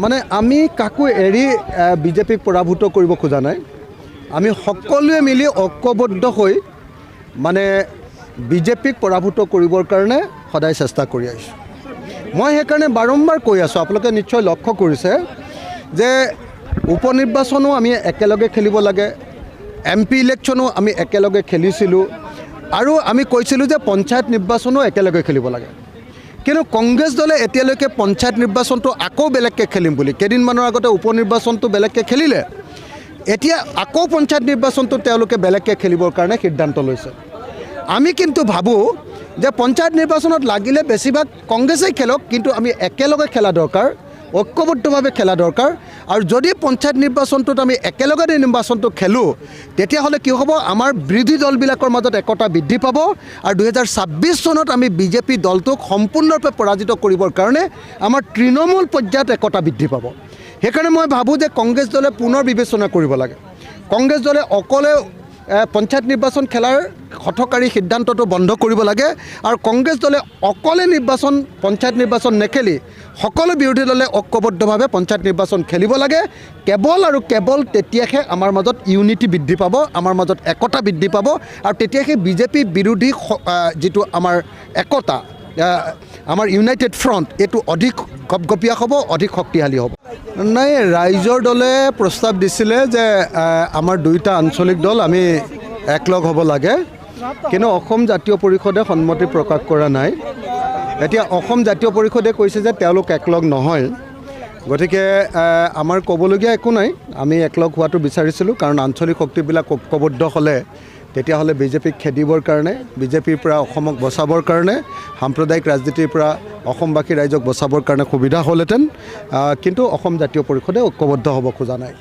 মানে আমি কাকো এৰি বিজেপিক পৰাভূত কৰিব খোজা নাই। আমি সকলোৱে মিলি ঐক্যবদ্ধ হৈ মানে বিজেপিক পৰাভূত কৰিবৰ কাৰণে সদায় চেষ্টা কৰি আহিছোঁ। মই সেইকাৰণে বাৰম্বাৰ কৈ আছোঁ, আপোনালোকে নিশ্চয় লক্ষ্য কৰিছে যে উপনিৰ্বাচনো আমি একেলগে খেলিব লাগে, MP ইলেকশ্যনো আমি একেলগে খেলিছিলোঁ আৰু আমি কৈছিলোঁ যে পঞ্চায়ত নিৰ্বাচনো একেলগে খেলিব লাগে। কিন্তু কংগ্ৰেছ দলে এতিয়ালৈকে পঞ্চায়ত নিৰ্বাচনটো আকৌ বেলেগকৈ খেলিম বুলি, কেইদিনমানৰ আগতে উপনিৰ্বাচনটো বেলেগকৈ খেলিলে, এতিয়া আকৌ পঞ্চায়ত নিৰ্বাচনটো তেওঁলোকে বেলেগকৈ খেলিবৰ কাৰণে সিদ্ধান্ত লৈছে। আমি কিন্তু ভাবোঁ যে পঞ্চায়ত নিৰ্বাচনত লাগিলে বেছিভাগ কংগ্ৰেছেই খেলক, কিন্তু আমি একেলগে খেলা দৰকাৰ, ঐক্যবদ্ধভাৱে খেলা দৰকাৰ। আৰু যদি পঞ্চায়ত নিৰ্বাচনটোত আমি একেলগে নিৰ্বাচনটো খেলোঁ, তেতিয়াহ'লে কি হ'ব, আমাৰ বিৰোধী দলবিলাকৰ মাজত একতা বৃদ্ধি পাব আৰু 2026 চনত আমি বিজেপি দলটোক সম্পূৰ্ণৰূপে পৰাজিত কৰিবৰ কাৰণে আমাৰ তৃণমূল পৰ্যায়ত একতা বৃদ্ধি পাব। সেইকাৰণে মই ভাবোঁ যে কংগ্ৰেছ দলে পুনৰ বিবেচনা কৰিব লাগে। কংগ্ৰেছ দলে অকলে পঞ্চায়ত নিৰ্বাচন খেলাৰ হঠকাৰী সিদ্ধান্তটো বন্ধ কৰিব লাগে আৰু কংগ্ৰেছ দলে অকলে পঞ্চায়ত নিৰ্বাচন নেখেলি সকলো বিৰোধী দলে ঐক্যবদ্ধভাৱে পঞ্চায়ত নিৰ্বাচন খেলিব লাগে। কেৱল আৰু কেৱল তেতিয়াহে আমাৰ মাজত ইউনিটি বৃদ্ধি পাব, আমাৰ মাজত একতা বৃদ্ধি পাব আৰু তেতিয়াহে বিজেপি বিৰোধী যিটো আমাৰ একতা, আমাৰ ইউনাইটেড ফ্ৰণ্ট, এইটো অধিক গপগপীয়া হ'ব, অধিক শক্তিশালী হ'ব। নাই, ৰাইজৰ দলে প্ৰস্তাৱ দিছিলে যে আমাৰ দুয়োটা আঞ্চলিক দল আমি একলগ হ'ব লাগে, কিন্তু অসম জাতীয় পৰিষদে সন্মতি প্ৰকাশ কৰা নাই। এতিয়া অসম জাতীয় পৰিষদে কৈছে যে তেওঁলোক একলগ নহয়, গতিকে আমাৰ ক'বলগীয়া একো নাই। আমি একলগ হোৱাটো বিচাৰিছিলোঁ, কাৰণ আঞ্চলিক শক্তিবিলাক ঐক্যবদ্ধ হ'লে তেতিয়াহ'লে বিজেপিক খেদিবৰ কাৰণে, বিজেপিৰ পৰা অসমক বচাবৰ কাৰণে, সাম্প্ৰদায়িক ৰাজনীতিৰ পৰা অসমবাসী ৰাইজক বচাবৰ কাৰণে সুবিধা হ'লহেঁতেন। কিন্তু অসম জাতীয় পৰিষদে ঐক্যবদ্ধ হ'ব খোজা নাই।